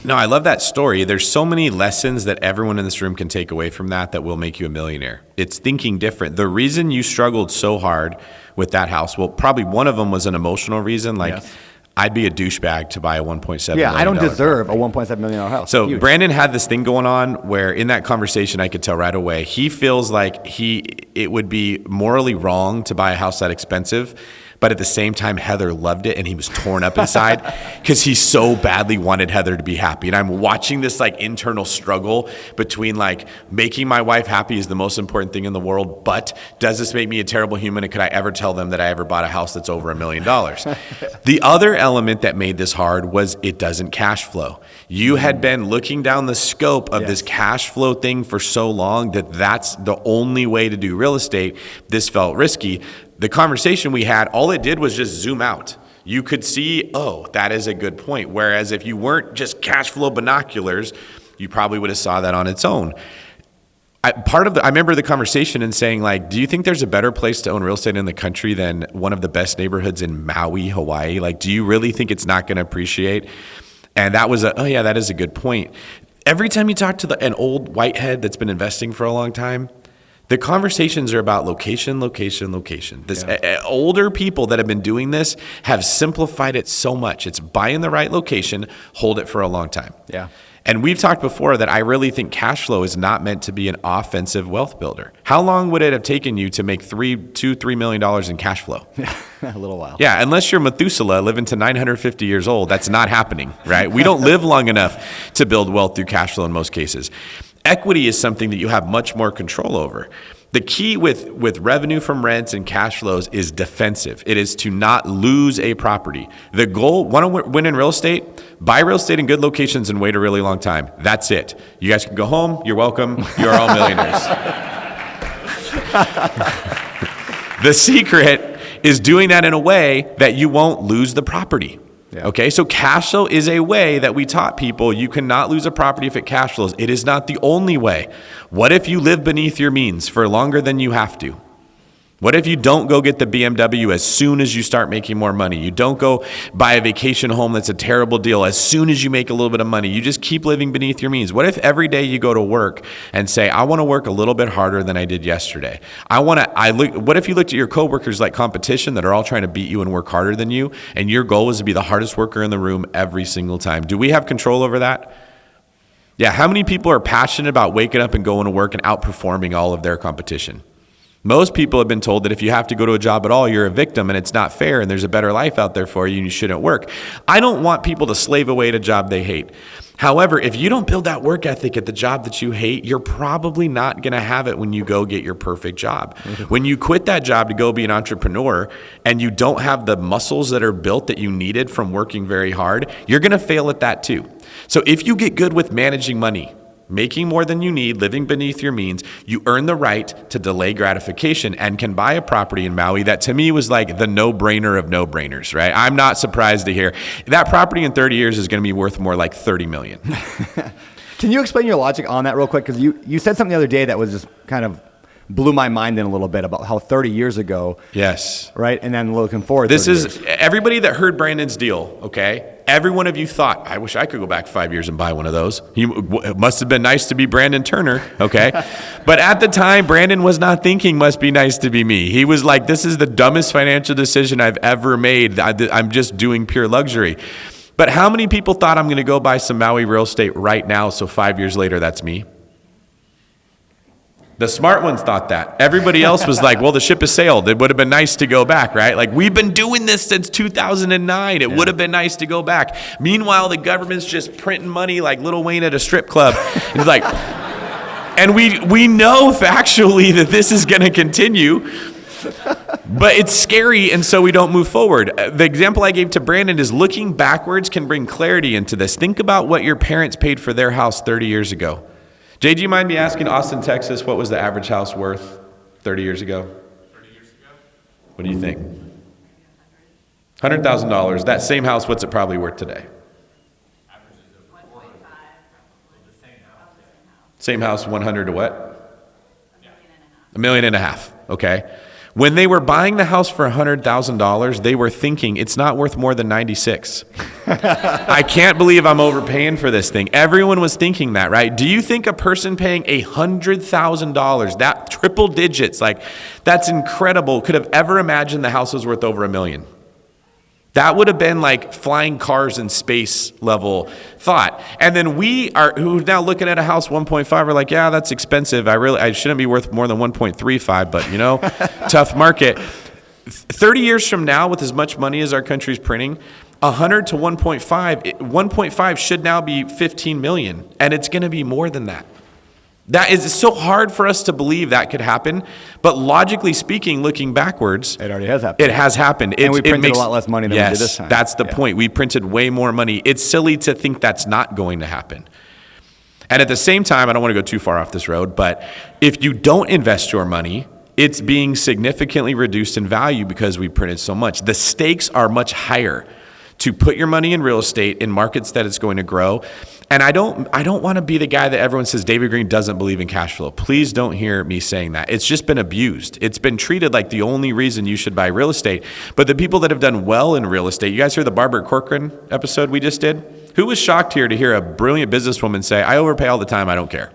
No, I love that story. There's so many lessons that everyone in this room can take away from that will make you a millionaire. It's thinking different. The reason you struggled so hard with that house, well, probably one of them was an emotional reason. Like, yes. I'd be a douchebag to buy a $1.7 million. I don't deserve a $1.7 million house. So huge. Brandon had this thing going on where in that conversation, I could tell right away, he feels like it would be morally wrong to buy a house that expensive. But at the same time, Heather loved it and he was torn up inside because he so badly wanted Heather to be happy. And I'm watching this like internal struggle between like making my wife happy is the most important thing in the world, but does this make me a terrible human? And could I ever tell them that I ever bought a house that's over $1 million? The other element that made this hard was it doesn't cash flow. You had been looking down the scope of this cash flow thing for so long that that's the only way to do real estate. This felt risky. The conversation we had, all it did was just zoom out. You could see, oh, that is a good point. Whereas if you weren't just cash flow binoculars, you probably would have saw that on its own. I remember the conversation and saying, like, do you think there's a better place to own real estate in the country than one of the best neighborhoods in Maui, Hawaii? Like, do you really think it's not going to appreciate? And that was that is a good point. Every time you talk to an old whitehead that's been investing for a long time, the conversations are about location, location, location. Older people that have been doing this have simplified it so much. It's buy in the right location, hold it for a long time. Yeah. And we've talked before that I really think cash flow is not meant to be an offensive wealth builder. How long would it have taken you to make $3 million in cash flow? A little while. Yeah, unless you're Methuselah living to 950 years old, that's not happening, right? We don't live long enough to build wealth through cash flow in most cases. Equity is something that you have much more control over. The key with revenue from rents and cash flows is defensive. It is to not lose a property. The goal, want to win in real estate? Buy real estate in good locations and wait a really long time. That's it. You guys can go home. You're welcome. You're all millionaires. The secret is doing that in a way that you won't lose the property. Yeah. Okay, so cash flow is a way that we taught people you cannot lose a property if it cash flows. It is not the only way. What if you live beneath your means for longer than you have to? What if you don't go get the BMW as soon as you start making more money? You don't go buy a vacation home that's a terrible deal as soon as you make a little bit of money. You just keep living beneath your means. What if every day you go to work and say, I want to work a little bit harder than I did yesterday? What if you looked at your coworkers like competition that are all trying to beat you and work harder than you, and your goal was to be the hardest worker in the room every single time? Do we have control over that? Yeah, how many people are passionate about waking up and going to work and outperforming all of their competition? Most people have been told that if you have to go to a job at all, you're a victim and it's not fair and there's a better life out there for you and you shouldn't work. I don't want people to slave away at a job they hate. However, if you don't build that work ethic at the job that you hate, you're probably not going to have it when you go get your perfect job. Mm-hmm. When you quit that job to go be an entrepreneur and you don't have the muscles that are built that you needed from working very hard, you're going to fail at that too. So if you get good with managing money, making more than you need, living beneath your means, you earn the right to delay gratification and can buy a property in Maui that to me was like the no-brainer of no-brainers, right? I'm not surprised to hear that property in 30 years is going to be worth more like $30 million. Can you explain your logic on that real quick? Because you said something the other day that was just kind of blew my mind in a little bit about how 30 years ago. Yes. Right? And then looking forward. This is everybody that heard Brandon's deal, okay? Every one of you thought, I wish I could go back 5 years and buy one of those. It must have been nice to be Brandon Turner, okay? But at the time, Brandon was not thinking must be nice to be me. He was like, this is the dumbest financial decision I've ever made. I'm just doing pure luxury. But how many people thought I'm going to go buy some Maui real estate right now, so 5 years later, that's me? The smart ones thought that. Everybody else was like, well, the ship has sailed. It would have been nice to go back, right? Like, we've been doing this since 2009. It would have been nice to go back. Meanwhile, the government's just printing money like Lil Wayne at a strip club. It's like, and we know factually that this is going to continue, but it's scary, and so we don't move forward. The example I gave to Brandon is looking backwards can bring clarity into this. Think about what your parents paid for their house 30 years ago. Jay, do you mind me asking Austin, Texas, what was the average house worth 30 years ago? 30 years ago? What do you think? $100,000. That same house, what's it probably worth today? Same house, 100 to what? $1.5 million. Okay. When they were buying the house for $100,000, they were thinking it's not worth more than 96. I can't believe I'm overpaying for this thing. Everyone was thinking that, right? Do you think a person paying $100,000, that triple digits, like that's incredible, could have ever imagined the house was worth over $1 million? That would have been like flying cars in space level thought. And then who's now looking at a house 1.5 are like, yeah, that's expensive. I shouldn't be worth more than 1.35, but tough market. 30 years from now, with as much money as our country's printing, 100 to 1.5 should now be 15 million. And it's going to be more than that. It's so hard for us to believe that could happen, but logically speaking, looking backwards, it already has happened. It has happened. And we printed a lot less money than we did this time. That's the point. We printed way more money. It's silly to think that's not going to happen. And at the same time, I don't want to go too far off this road, but if you don't invest your money, it's being significantly reduced in value because we printed so much. The stakes are much higher to put your money in real estate in markets that it's going to grow. And I don't want to be the guy that everyone says David Greene doesn't believe in cash flow. Please don't hear me saying that. It's just been abused. It's been treated like the only reason you should buy real estate. But the people that have done well in real estate, you guys heard the Barbara Corcoran episode we just did? Who was shocked here to hear a brilliant businesswoman say, I overpay all the time, I don't care.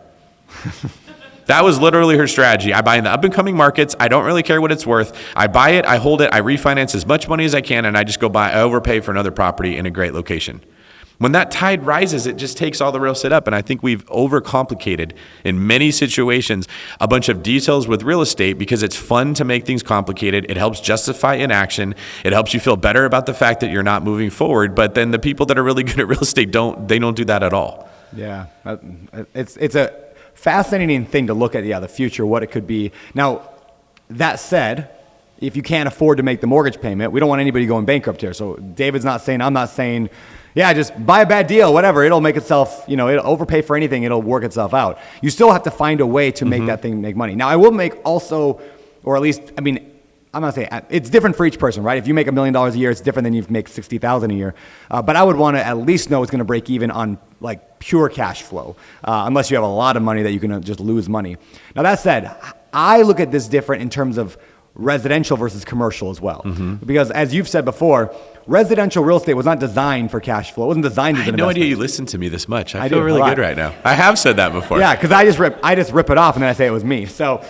That was literally her strategy. I buy in the up-and-coming markets. I don't really care what it's worth. I buy it, I hold it, I refinance as much money as I can, and I just I overpay for another property in a great location. When that tide rises, it just takes all the real estate up. And I think we've overcomplicated in many situations a bunch of details with real estate because it's fun to make things complicated. It helps justify inaction. It helps you feel better about the fact that you're not moving forward. But then the people that are really good at real estate don't do that at all. Yeah, it's a fascinating thing to look at, the future, what it could be. Now, that said, if you can't afford to make the mortgage payment, we don't want anybody going bankrupt here. So David's not saying, I'm not saying, yeah, just buy a bad deal, whatever. It'll make itself, it'll overpay for anything. It'll work itself out. You still have to find a way to make that thing make money. Now, I will make also, or at least, I'm not saying, it's different for each person, right? If you make $1 million a year, it's different than you make $60,000 a year. But I would want to at least know it's going to break even on like pure cash flow, unless you have a lot of money that you can just lose money. Now, that said, I look at this different in terms of residential versus commercial as well. Because as you've said before, residential real estate was not designed for cash flow. It wasn't designed as an investment. I had no idea you listened to me this much. I feel really good right now. I have said that before. Yeah, because I just rip it off and then I say it was me. So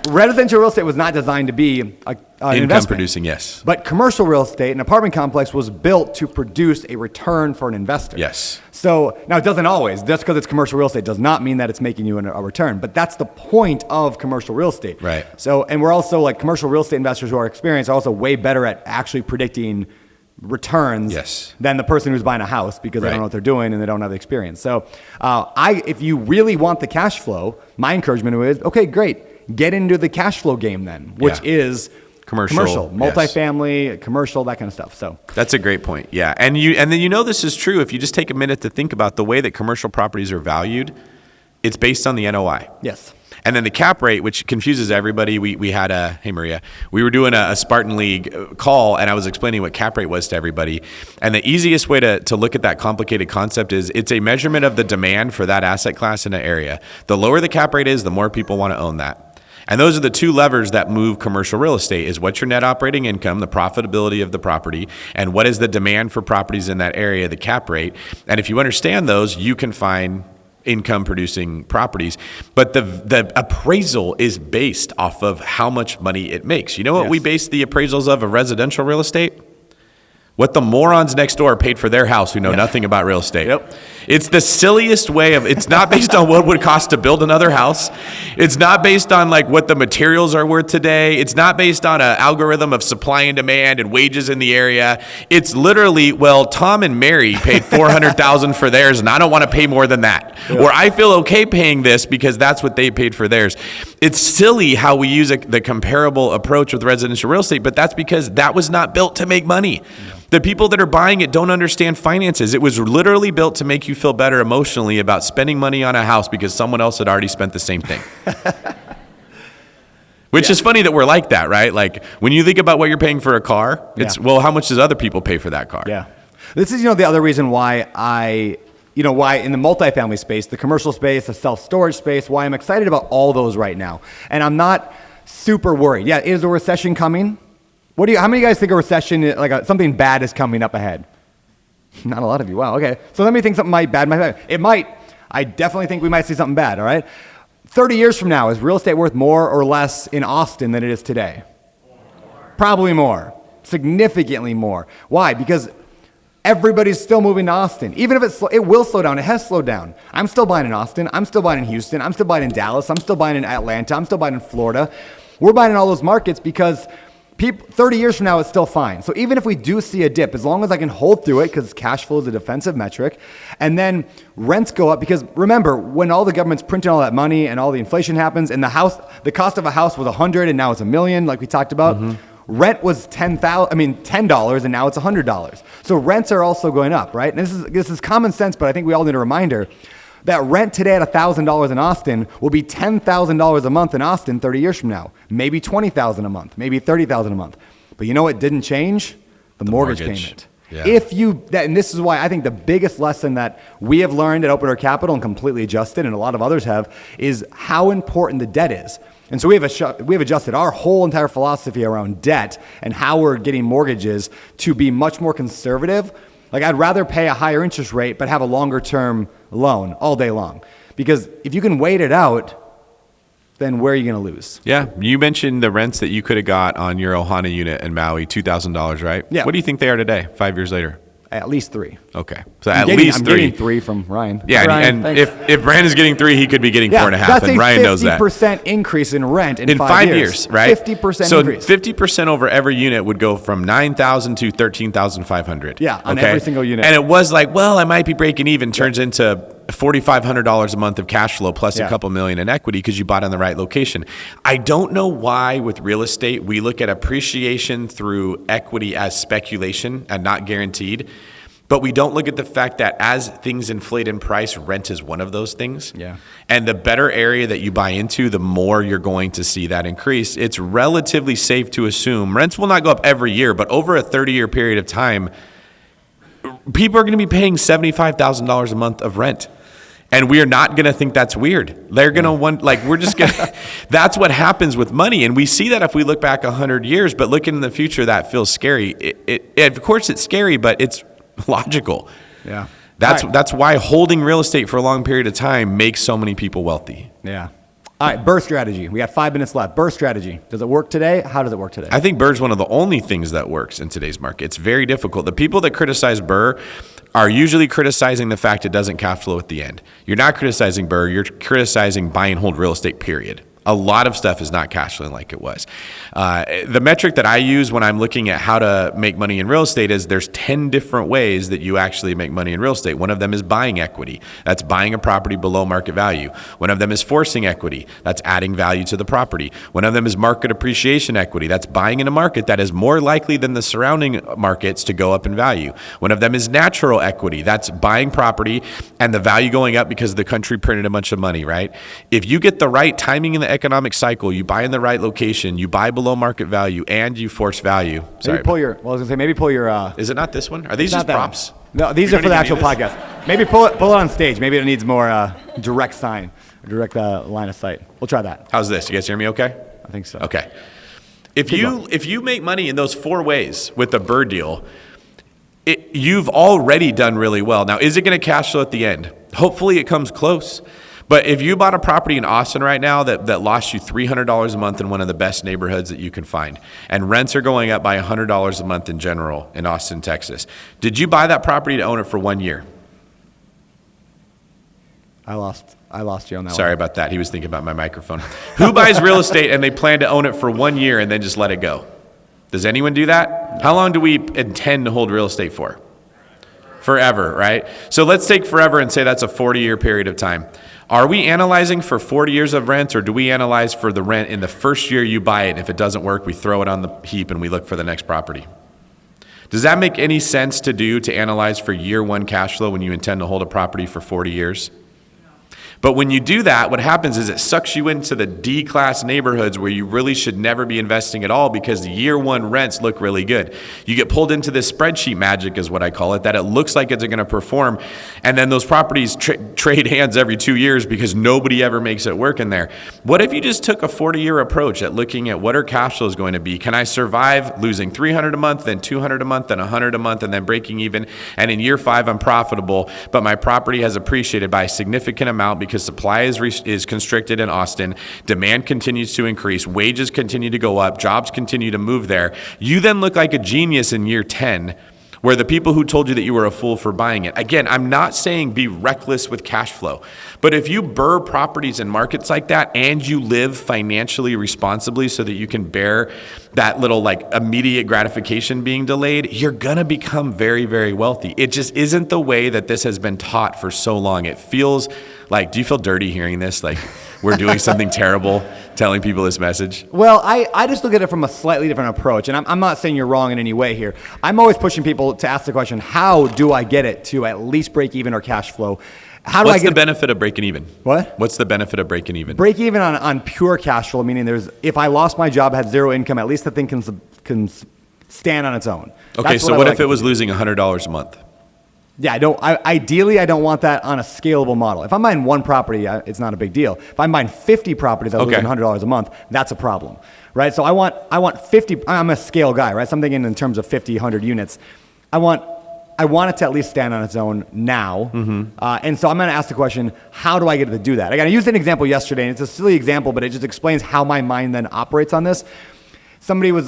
residential real estate was not designed to be an income investment. Producing, yes. But commercial real estate, an apartment complex, was built to produce a return for an investor. Yes. So now it doesn't always. Just because it's commercial real estate does not mean that it's making you a return. But that's the point of commercial real estate. Right. So, and we're also like commercial real estate investors who are experienced are also way better at actually predicting returns than the person who's buying a house because they don't know what they're doing and they don't have the experience. So if you really want the cash flow, my encouragement is, okay, great. Get into the cash flow game then, which is commercial, multifamily, commercial, that kind of stuff. So that's a great point. Yeah. And then this is true. If you just take a minute to think about the way that commercial properties are valued, it's based on the NOI. Yes. And then the cap rate, which confuses everybody. We had hey Maria, we were doing a Spartan League call and I was explaining what cap rate was to everybody. And the easiest way to look at that complicated concept is it's a measurement of the demand for that asset class in an area. The lower the cap rate is, the more people want to own that. And those are the two levers that move commercial real estate is what's your net operating income, the profitability of the property, and what is the demand for properties in that area, the cap rate. And if you understand those, you can find income producing properties. But the appraisal is based off of how much money it makes. You know what we base the appraisals of residential real estate? What the morons next door paid for their house who know nothing about real estate. Yep. It's the silliest way of, it's not based on what it would cost to build another house. It's not based on like what the materials are worth today. It's not based on an algorithm of supply and demand and wages in the area. It's literally, well, Tom and Mary paid $400,000 for theirs and I don't want to pay more than that. Yep. Or I feel okay paying this because that's what they paid for theirs. It's silly how we use the comparable approach with residential real estate, but that's because that was not built to make money. Yeah. The people that are buying it don't understand finances. It was literally built to make you feel better emotionally about spending money on a house because someone else had already spent the same thing. Which is funny that we're like that, right? Like when you think about what you're paying for a car, it's, well, how much does other people pay for that car? Yeah. This is, the other reason why why in the multifamily space, the commercial space, the self-storage space, why I'm excited about all those right now. And I'm not super worried. Yeah, is a recession coming? How many of you guys think a recession, something bad is coming up ahead? Not a lot of you. Wow, okay. So let me think something bad might happen. It might. I definitely think we might see something bad, all right? 30 years from now, is real estate worth more or less in Austin than it is today? Probably more. Significantly more. Why? Because everybody's still moving to Austin. Even if it will slow down. It has slowed down. I'm still buying in Austin. I'm still buying in Houston. I'm still buying in Dallas. I'm still buying in Atlanta. I'm still buying in Florida. We're buying in all those markets because 30 years from now, it's still fine. So even if we do see a dip, as long as I can hold through it, because cash flow is a defensive metric, and then rents go up, because remember, when all the government's printing all that money and all the inflation happens, and the cost of a house was $100 and now it's $1 million, like we talked about, rent was $10, and now it's $100. So rents are also going up, right? And this is common sense, but I think we all need a reminder that rent today at $1,000 in Austin will be $10,000 a month in Austin 30 years from now. Maybe $20,000 a month, maybe $30,000 a month. But you know what didn't change? The mortgage payment. Yeah. And this is why I think the biggest lesson that we have learned at Open Door Capital and completely adjusted, and a lot of others have, is how important the debt is. And so we have adjusted our whole entire philosophy around debt and how we're getting mortgages to be much more conservative. Like I'd rather pay a higher interest rate but have a longer term loan all day long. Because if you can wait it out, then where are you going to lose? Yeah. You mentioned the rents that you could have got on your Ohana unit in Maui, $2,000, right? Yeah. What do you think they are today, 5 years later? At least 3. Okay. So I'm getting 3 from Ryan. Yeah. Ryan, and if Brandon's getting 3, he could be getting 4.5. And Ryan knows that. That's a 50% increase in rent in 5 years, right? 50% so increase. So 50% over every unit would go from $9,000 to $13,500. Yeah, on every single unit. And it was like, well, I might be breaking even. Turns into $4,500 a month of cash flow plus a couple million in equity because you bought in the right location. I don't know why with real estate we look at appreciation through equity as speculation and not guaranteed. But we don't look at the fact that as things inflate in price, rent is one of those things. Yeah. And the better area that you buy into, the more you're going to see that increase. It's relatively safe to assume rents will not go up every year, but over a 30-year period of time, people are going to be paying $75,000 a month of rent. And we are not going to think that's weird. They're going to want, we're just going to, that's what happens with money. And we see that if we look back 100 years, but looking in the future, that feels scary. Of course, it's scary, but it's logical. Yeah. That's why holding real estate for a long period of time makes so many people wealthy. Yeah. All right, BRRRR strategy. We got 5 minutes left. BRRRR strategy. Does it work today? How does it work today? I think BRRRR is one of the only things that works in today's market. It's very difficult. The people that criticize BRRRR are usually criticizing the fact it doesn't cash flow at the end. You're not criticizing BRRRR. You're criticizing buy and hold real estate, period. A lot of stuff is not cash flowing like it was. The metric that I use when I'm looking at how to make money in real estate is there's 10 different ways that you actually make money in real estate. One of them is buying equity. That's buying a property below market value. One of them is forcing equity. That's adding value to the property. One of them is market appreciation equity. That's buying in a market that is more likely than the surrounding markets to go up in value. One of them is natural equity. That's buying property and the value going up because the country printed a bunch of money, right? If you get the right timing in the economic cycle, you buy in the right location, you buy below market value, and you force value. Maybe pull your. Is it not this one? Are these just props? No, these are for the actual podcast. Maybe pull it on stage. Maybe it needs more direct sign, direct line of sight. We'll try that. How's this? You guys hear me okay? I think so. Okay. If you make money in those 4 ways with the BRRRR deal, you've already done really well. Now, is it going to cash flow at the end? Hopefully it comes close. But if you bought a property in Austin right now that lost you $300 a month in one of the best neighborhoods that you can find, and rents are going up by $100 a month in general in Austin, Texas, did you buy that property to own it for 1 year? I lost you on that one. Sorry about that. He was thinking about my microphone. Who buys real estate and they plan to own it for 1 year and then just let it go? Does anyone do that? How long do we intend to hold real estate for? Forever, right? So let's take forever and say that's a 40-year period of time. Are we analyzing for 40 years of rent, or do we analyze for the rent in the first year you buy it? And if it doesn't work, we throw it on the heap and we look for the next property. Does that make any sense to analyze for year 1 cash flow when you intend to hold a property for 40 years? But when you do that, what happens is it sucks you into the D-class neighborhoods where you really should never be investing at all because the year one rents look really good. You get pulled into this spreadsheet magic is what I call it, that it looks like it's going to perform. And then those properties trade hands every 2 years because nobody ever makes it work in there. What if you just took a 40-year approach at looking at what our cash flow is going to be? Can I survive losing $300 a month, then $200 a month, then $100 a month, and then breaking even? And in year 5, I'm profitable, but my property has appreciated by a significant amount because supply is constricted in Austin, demand continues to increase, wages continue to go up, jobs continue to move there. You then look like a genius in year 10, where the people who told you that you were a fool for buying it. Again, I'm not saying be reckless with cash flow, but if you BRRRR properties in markets like that and you live financially responsibly so that you can bear that little like immediate gratification being delayed, you're gonna become very, very wealthy. It just isn't the way that this has been taught for so long. It feels like, do you feel dirty hearing this? Like we're doing something terrible telling people this message? Well, I just look at it from a slightly different approach, and I'm not saying you're wrong in any way here. I'm always pushing people to ask the question, how do I get it to at least break even or cash flow? How do What's I get the benefit of breaking even? What? What's the benefit of breaking even? Break even on pure cash flow, meaning if I lost my job, had zero income, at least the thing can stand on its own. Okay, That's so what I if it was losing $100 a month? Yeah, ideally, I don't want that on a scalable model. If I'm buying one property, it's not a big deal. If I'm buying 50 properties that are losing $100 a month, that's a problem, right? So I want 50. I'm a scale guy, right? So I'm thinking in terms of 50, 100 units. I want it to at least stand on its own now. And so I'm going to ask the question, how do I get it to do that? I used an example yesterday, and it's a silly example, but it just explains how my mind then operates on this. Somebody was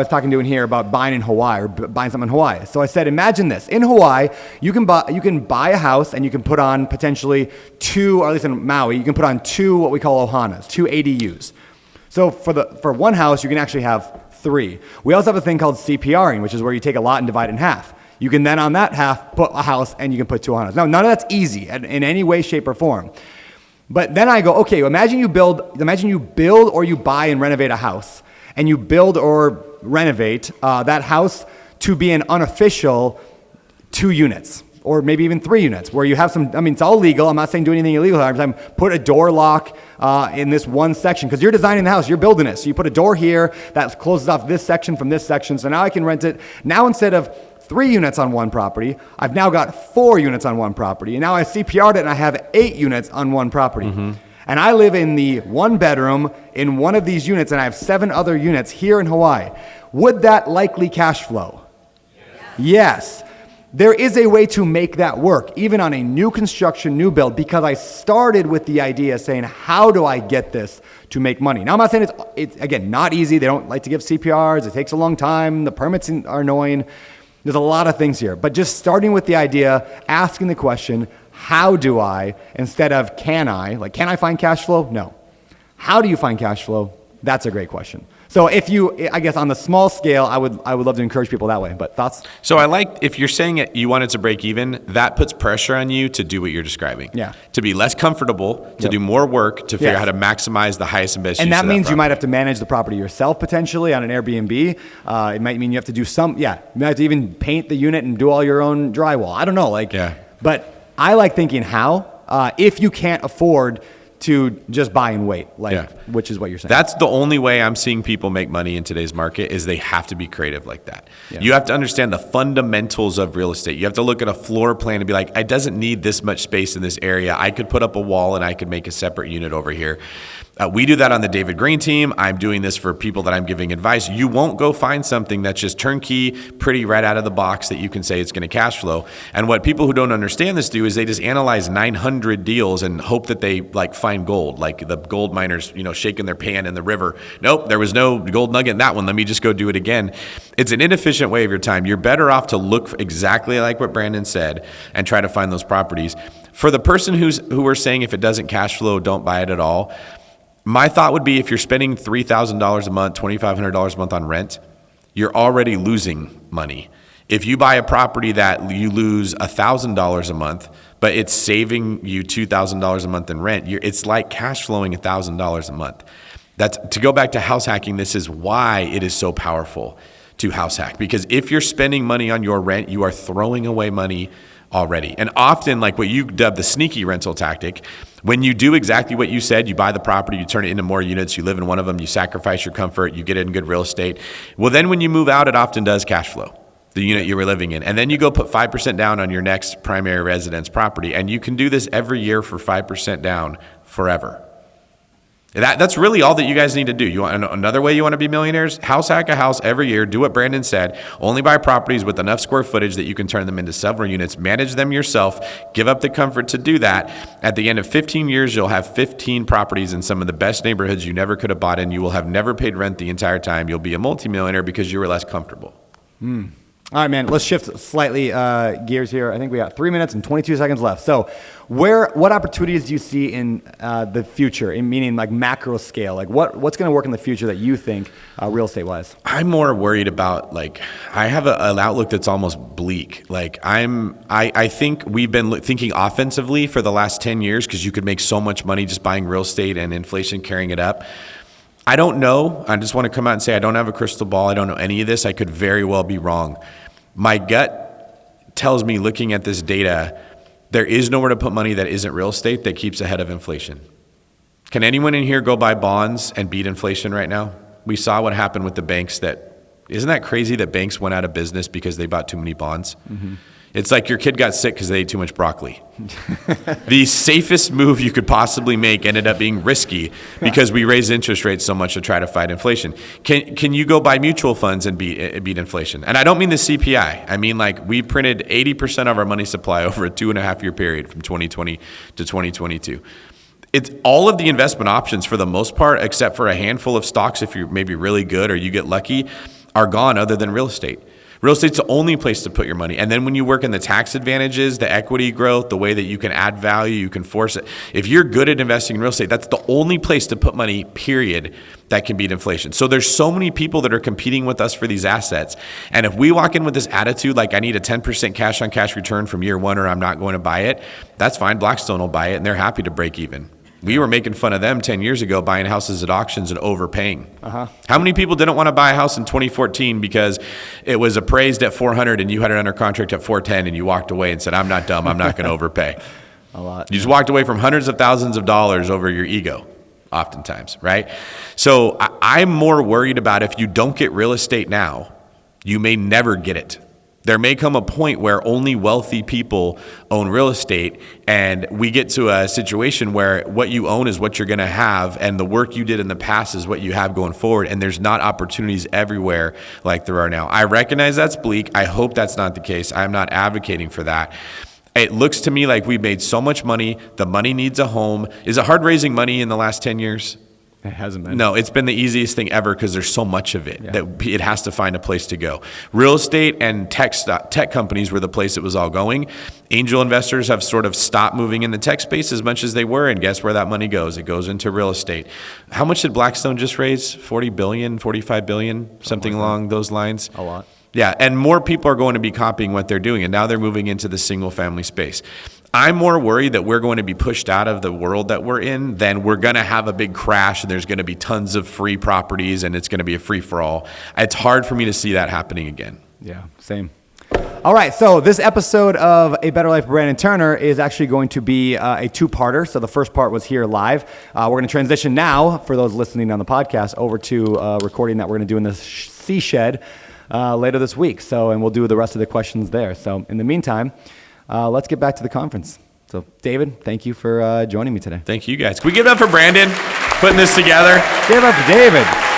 talking to in here about buying in Hawaii or buying something in Hawaii. So I said, imagine this. In Hawaii, you can buy a house and you can put on potentially 2, or at least in Maui, you can put on 2 what we call ohanas, 2 ADUs. So for one house, you can actually have 3. We also have a thing called CPRing, which is where you take a lot and divide it in half. You can then on that half put a house and you can put 2 ohanas. Now, none of that's easy in any way, shape, or form. But then I go, okay, imagine you build or you buy and renovate a house. And you build or renovate that house to be an unofficial 2 units, or maybe even 3 units, where you have it's all legal. I'm not saying do anything illegal. I'm put a door lock in this one section, because you're designing the house, you're building it. So you put a door here that closes off this section from this section. So now I can rent it. Now instead of 3 units on one property, I've now got 4 units on one property. And now I CPR'd it and I have 8 units on one property. And I live in the 1 bedroom in one of these units, and I have 7 other units here in Hawaii. Would that likely cash flow? Yes. There is a way to make that work, even on a new construction, new build, because I started with the idea saying, how do I get this to make money? Now, I'm not saying it's again, not easy. They don't like to give CPRs. It takes a long time. The permits are annoying. There's a lot of things here. But just starting with the idea, asking the question, how do I, instead of can I find cash flow? No. How do you find cash flow? That's a great question. So I guess on the small scale, I would love to encourage people that way, but thoughts? So if you're saying you want it to break even, that puts pressure on you to do what you're describing. Yeah. To be less comfortable, to do more work, to figure out how to maximize the highest and best use of that property. And that means you might have to manage the property yourself potentially on an Airbnb. It might mean you have to do you might have to even paint the unit and do all your own drywall. I don't know, but I like thinking how, if you can't afford to just buy and wait, which is what you're saying. That's the only way I'm seeing people make money in today's market, is they have to be creative like that. Yeah. You have to understand the fundamentals of real estate. You have to look at a floor plan and be like, I doesn't need this much space in this area. I could put up a wall and I could make a separate unit over here. We do that on the David Greene team. I'm doing this for people that I'm giving advice. You won't go find something that's just turnkey, pretty right out of the box that you can say it's going to cash flow. And what people who don't understand this do is they just analyze 900 deals and hope that they find gold, like the gold miners, shaking their pan in the river. Nope, there was no gold nugget in that one. Let me just go do it again. It's an inefficient way of your time. You're better off to look exactly like what Brandon said and try to find those properties. For the person who are saying if it doesn't cash flow, don't buy it at all. My thought would be, if you're spending $3,000 a month, $2,500 a month on rent, you're already losing money. If you buy a property that you lose $1,000 a month, but it's saving you $2,000 a month in rent, it's like cash flowing $1,000 a month. To go back to house hacking, this is why it is so powerful to house hack. Because if you're spending money on your rent, you are throwing away money already. And often, like what you dub the sneaky rental tactic, when you do exactly what you said, you buy the property, you turn it into more units, you live in one of them, you sacrifice your comfort, you get it in good real estate. Well, then when you move out, it often does cash flow, the unit you were living in. And then you go put 5% down on your next primary residence property. And you can do this every year for 5% down forever. That's really all that you guys need to do. You want another way you want to be millionaires? House hack a house every year. Do what Brandon said. Only buy properties with enough square footage that you can turn them into several units. Manage them yourself. Give up the comfort to do that. At the end of 15 years, you'll have 15 properties in some of the best neighborhoods you never could have bought in. You will have never paid rent the entire time. You'll be a multimillionaire because you were less comfortable. All right, man, let's shift slightly gears here. I think we got 3 minutes and 22 seconds left. So what opportunities do you see in the future, meaning like macro scale? Like what's going to work in the future that you think real estate-wise? I'm more worried about, like, I have an outlook that's almost bleak. Like I think we've been thinking offensively for the last 10 years because you could make so much money just buying real estate and inflation carrying it up. I don't know. I just want to come out and say I don't have a crystal ball. I don't know any of this. I could very well be wrong. My gut tells me, looking at this data, there is nowhere to put money that isn't real estate that keeps ahead of inflation. Can anyone in here go buy bonds and beat inflation right now? We saw what happened with the banks. Isn't that crazy that banks went out of business because they bought too many bonds? Mm-hmm. It's like your kid got sick because they ate too much broccoli. The safest move you could possibly make ended up being risky because we raised interest rates so much to try to fight inflation. Can you go buy mutual funds and beat inflation? And I don't mean the CPI. I mean, like, we printed 80% of our money supply over a 2.5 year period from 2020 to 2022. It's all of the investment options for the most part, except for a handful of stocks, if you're maybe really good or you get lucky, are gone other than real estate. Real estate's the only place to put your money. And then when you work in the tax advantages, the equity growth, the way that you can add value, you can force it. If you're good at investing in real estate, that's the only place to put money, period, that can beat inflation. So there's so many people that are competing with us for these assets. And if we walk in with this attitude, like, I need a 10% cash on cash return from year one or I'm not going to buy it, that's fine. Blackstone will buy it and they're happy to break even. We were making fun of them 10 years ago buying houses at auctions and overpaying. Uh-huh. How many people didn't want to buy a house in 2014 because it was appraised at 400 and you had it under contract at 410 and you walked away and said, I'm not dumb, I'm not going to overpay. A lot. You just walked away from hundreds of thousands of dollars over your ego, oftentimes, right? So I'm more worried about, if you don't get real estate now, you may never get it. There may come a point where only wealthy people own real estate, and we get to a situation where what you own is what you're going to have, and the work you did in the past is what you have going forward, and there's not opportunities everywhere like there are now. I recognize that's bleak. I hope that's not the case. I'm not advocating for that. It looks to me like we've made so much money. The money needs a home. Is it hard raising money in the last 10 years? It hasn't been. No, it's been the easiest thing ever because there's so much of it that it has to find a place to go. Real estate and tech companies were the place it was all going. Angel investors have sort of stopped moving in the tech space as much as they were, and guess where that money goes? It goes into real estate. How much did Blackstone just raise? 40 billion, 45 billion, something along those lines? A lot. Yeah, and more people are going to be copying what they're doing, and now they're moving into the single family space. I'm more worried that we're going to be pushed out of the world that we're in than we're going to have a big crash and there's going to be tons of free properties and it's going to be a free-for-all. It's hard for me to see that happening again. Yeah, same. All right, so this episode of A Better Life with Brandon Turner is actually going to be a two-parter. So the first part was here live. We're going to transition now, for those listening on the podcast, over to a recording that we're going to do in the Sea Shed later this week. And we'll do the rest of the questions there. So in the meantime, let's get back to the conference. So, David, thank you for joining me today. Thank you, guys. Can we give it up for Brandon putting this together? Give it up to David.